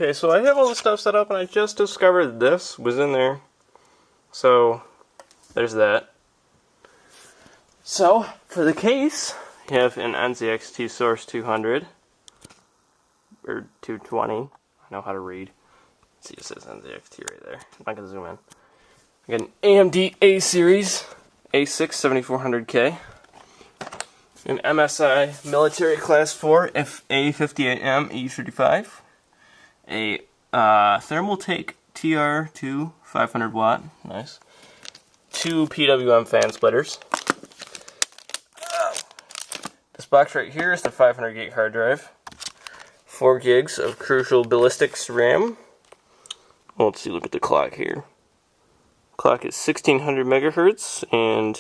Okay, so I have all the stuff set up and I just discovered this was in there. So, there's that. So, for the case, you have an NZXT Source 200, or 220, I know how to read. See, it says NZXT right there. I'm not going to zoom in. I got an AMD A-Series A6 7400K, an MSI Military Class 4 FA58M E35, a Thermaltake TR2 500 watt, nice, 2 PWM fan splitters. This box right here is the 500 gig hard drive, 4 gigs of Crucial Ballistics RAM. Well, let's see, look at the clock here. Clock is 1600 megahertz and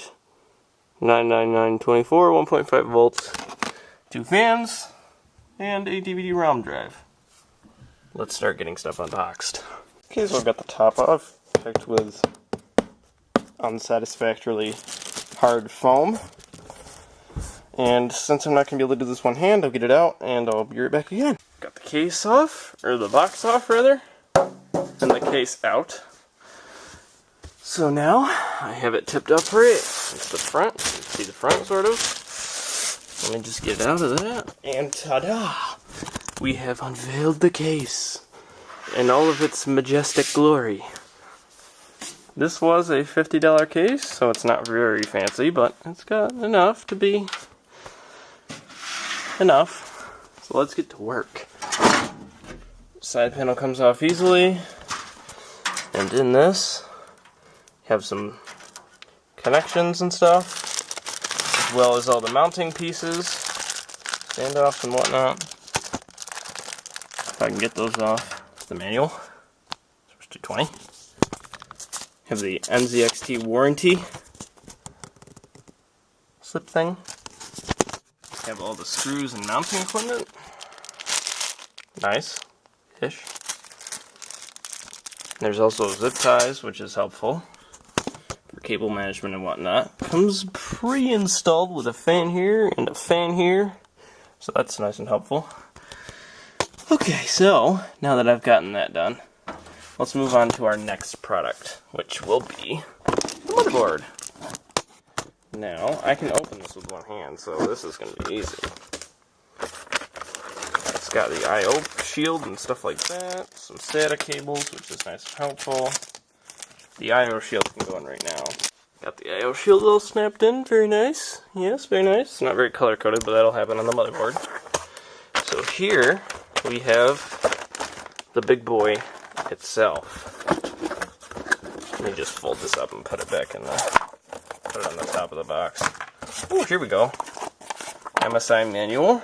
99924, 1.5 volts, 2 fans, and a DVD-ROM drive. Let's start getting stuff unboxed. Okay, so I've got the top off, packed with unsatisfactorily hard foam. And since I'm not going to be able to do this one hand, I'll get it out and I'll be right back again. Got the case off, or the box off rather, and the case out. So now I have it tipped up right. It's the front. You can see the front sort of. Let me just get out of that. And ta-da! We have unveiled the case in all of its majestic glory. This was a $50 case, so it's not very fancy, but it's got enough to be enough. So let's get to work. Side panel comes off easily, and in this you have some connections and stuff, as well as all the mounting pieces, standoffs and whatnot. If I can get those off. It's the manual. Source 220. Have the NZXT warranty slip thing. Have all the screws and mounting equipment. Nice-ish. There's also zip ties, which is helpful for cable management and whatnot. Comes pre-installed with a fan here and a fan here, so that's nice and helpful. Okay, so now that I've gotten that done, let's move on to our next product, which will be the motherboard. Now, I can open this with one hand, so this is going to be easy. It's got the I/O shield and stuff like that, some SATA cables, which is nice and helpful. The I/O shield can go in right now. Got the I/O shield all snapped in, very nice. Yes, very nice. It's not very color-coded, but that'll happen on the motherboard. So here we have the big boy itself. Let me just fold this up and put it back in the... Put it on the top of the box. Oh, here we go. MSI manual.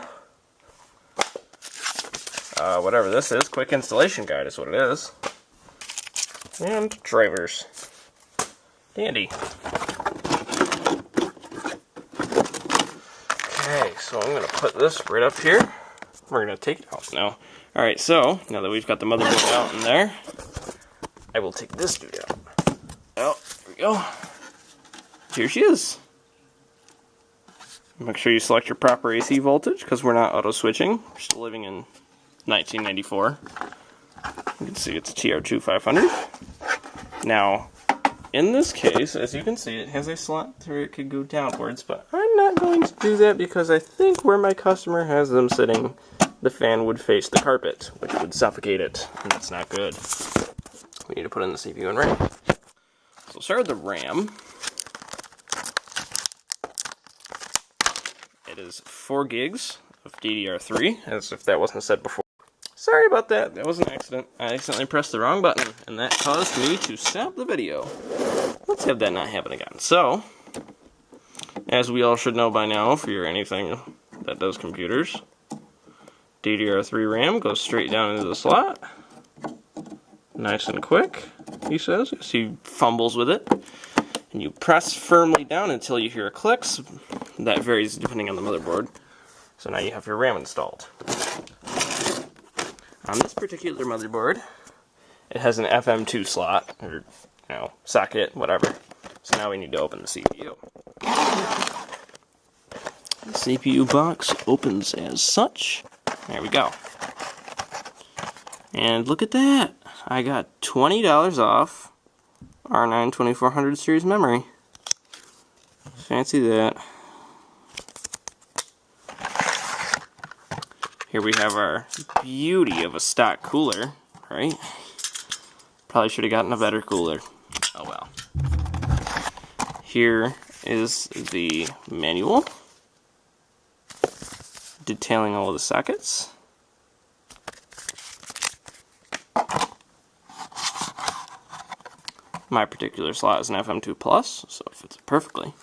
Whatever this is, quick installation guide is what it is. And drivers. Dandy. Okay, so I'm going to put this right up here. We're going to take it out now. Alright, so, now that we've got the motherboard out in there, I will take this dude out. Oh, there we go. Here she is. Make sure you select your proper AC voltage, because we're not auto-switching. We're still living in 1994. You can see it's TR2 500. Now, in this case, as you can see, it has a slot where it could go downwards, but I'm not going to do that because I think where my customer has them sitting, the fan would face the carpet, which would suffocate it, and that's not good. We need to put in the CPU and RAM. So we'll start with the RAM. It is 4 gigs of DDR3, as if that wasn't said before. Sorry about that, that was an accident. I accidentally pressed the wrong button, and that caused me to stop the video. Let's have that not happen again. So, as we all should know by now, if you're anything that does computers, DDR3 RAM goes straight down into the slot. Nice and quick, he says, as he fumbles with it. And you press firmly down until you hear a click. That varies depending on the motherboard. So now you have your RAM installed. On this particular motherboard, it has an FM2 slot, or socket, whatever. So now we need to open the CPU. The CPU box opens as such. There we go. And look at that! I got $20 off R9 2400 series memory. Fancy that. Here we have our beauty of a stock cooler, right? Probably should have gotten a better cooler. Oh well. Here is the manual detailing all of the sockets. My particular slot is an FM2 Plus, so it fits perfectly.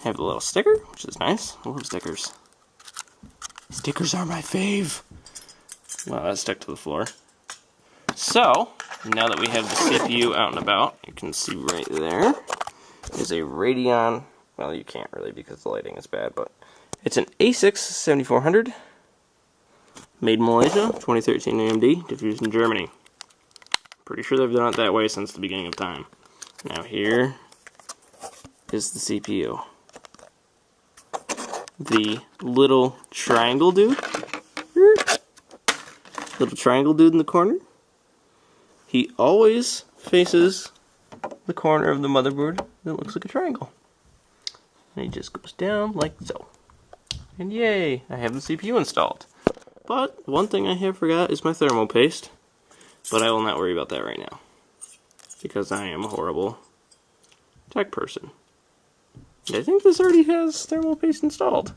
Have a little sticker, which is nice. I love stickers. Stickers are my fave. Wow, that stuck to the floor. So, now that we have the CPU out and about, you can see right there is a Radeon. Well, you can't really because the lighting is bad, but it's an A6 7400. Made in Malaysia, 2013 AMD, diffused in Germany. Pretty sure they've done it that way since the beginning of time. Now here is the CPU. The little triangle dude. Little triangle dude in the corner. He always faces the corner of the motherboard that looks like a triangle. And he just goes down like so. And yay, I have the CPU installed. But one thing I have forgot is my thermal paste. But I will not worry about that right now, because I am a horrible tech person. And I think this already has thermal paste installed,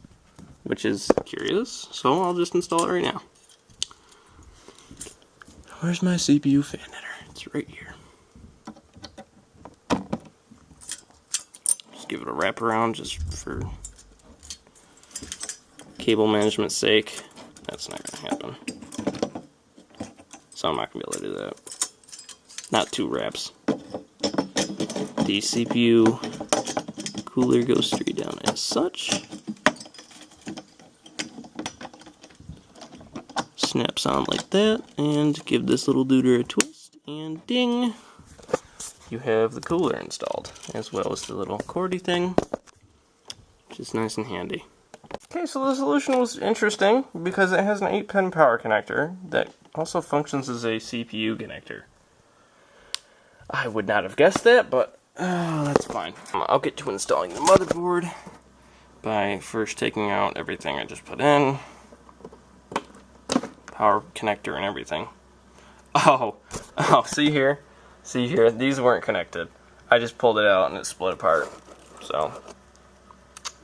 which is curious, so I'll just install it right now. Where's my CPU fan header? It's right here. Just give it a wrap around just for cable management's sake. That's not going to happen. So I'm not going to be able to do that. Not 2 wraps. The CPU cooler goes straight down as such. Snaps on like that, and give this little duder a twist, and ding! You have the cooler installed, as well as the little cordy thing, which is nice and handy. Okay, so the solution was interesting because it has an 8-pin power connector that also functions as a CPU connector. I would not have guessed that, but that's fine. I'll get to installing the motherboard by first taking out everything I just put in. Power connector and everything. Oh, see here? See here? These weren't connected. I just pulled it out and it split apart. So,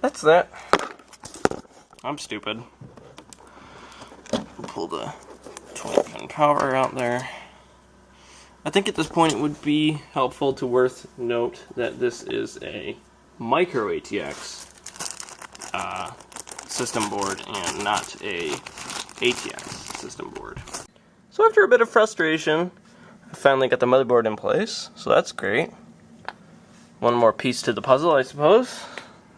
that's that. I'm stupid. Pull the 20-pin power out there. I think at this point it would be helpful to note that this is a micro ATX system board and not a ATX system board. So after a bit of frustration, I finally got the motherboard in place, so that's great. One more piece to the puzzle, I suppose.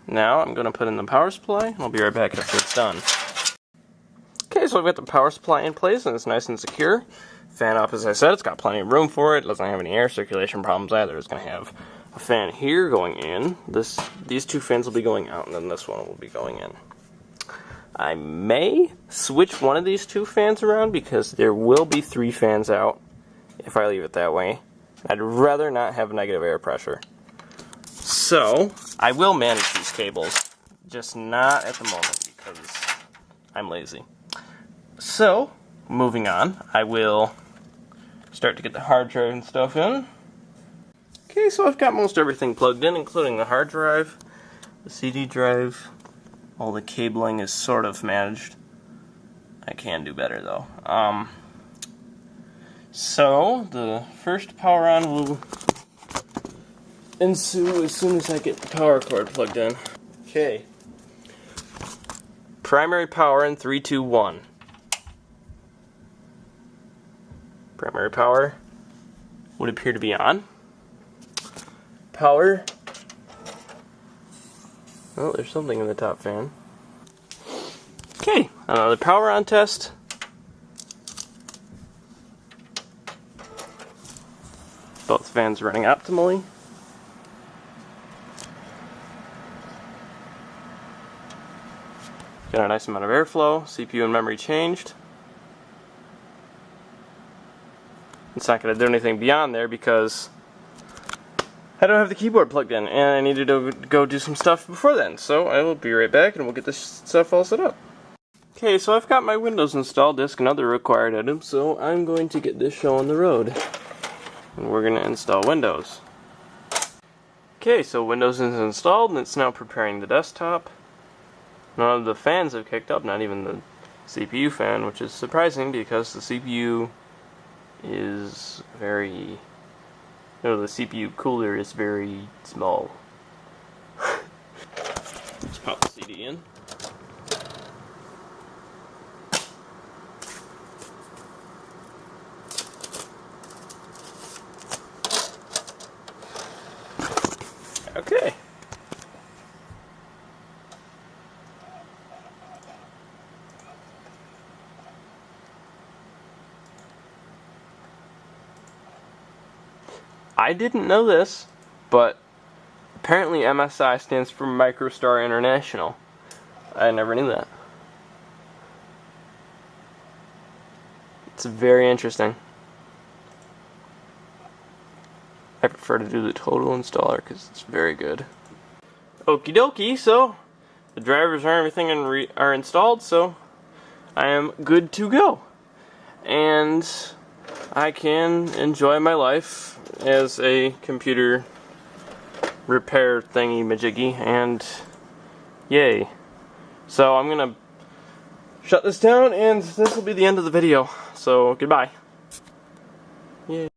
Now I'm going to put in the power supply, and I'll be right back after it's done. Okay, so I've got the power supply in place, and it's nice and secure. Fan up, as I said, it's got plenty of room for it. It doesn't have any air circulation problems either. It's going to have a fan here going in. These 2 fans will be going out, and then this one will be going in. I may switch one of these 2 fans around because there will be 3 fans out if I leave it that way. I'd rather not have negative air pressure. So, I will manage these cables, just not at the moment because I'm lazy. So, moving on, I will start to get the hard drive and stuff in. Okay, so I've got most everything plugged in, including the hard drive, the CD drive. All the cabling is sort of managed. I can do better though. So, the first power on will ensue as soon as I get the power cord plugged in. Okay. Primary power in 3, 2, 1. Primary power would appear to be on. Power. Oh, there's something in the top fan. Okay, another power on test. Both fans running optimally. Got a nice amount of airflow. CPU and memory changed. It's not going to do anything beyond there because I don't have the keyboard plugged in, and I needed to go do some stuff before then. So I will be right back, and we'll get this stuff all set up. Okay, so I've got my Windows install disk and other required items, so I'm going to get this show on the road. And we're going to install Windows. Okay, so Windows is installed, and it's now preparing the desktop. None of the fans have kicked up, not even the CPU fan, which is surprising because the CPU is very... No, the CPU cooler is very small. Let's pop the CD in. Okay. I didn't know this, but apparently MSI stands for MicroStar International. I never knew that. It's very interesting. I prefer to do the total installer because it's very good. Okie dokie, so the drivers and everything are installed, so I am good to go. And I can enjoy my life as a computer repair thingy-majiggy, and yay. So I'm gonna shut this down, and this will be the end of the video. So goodbye. Yay.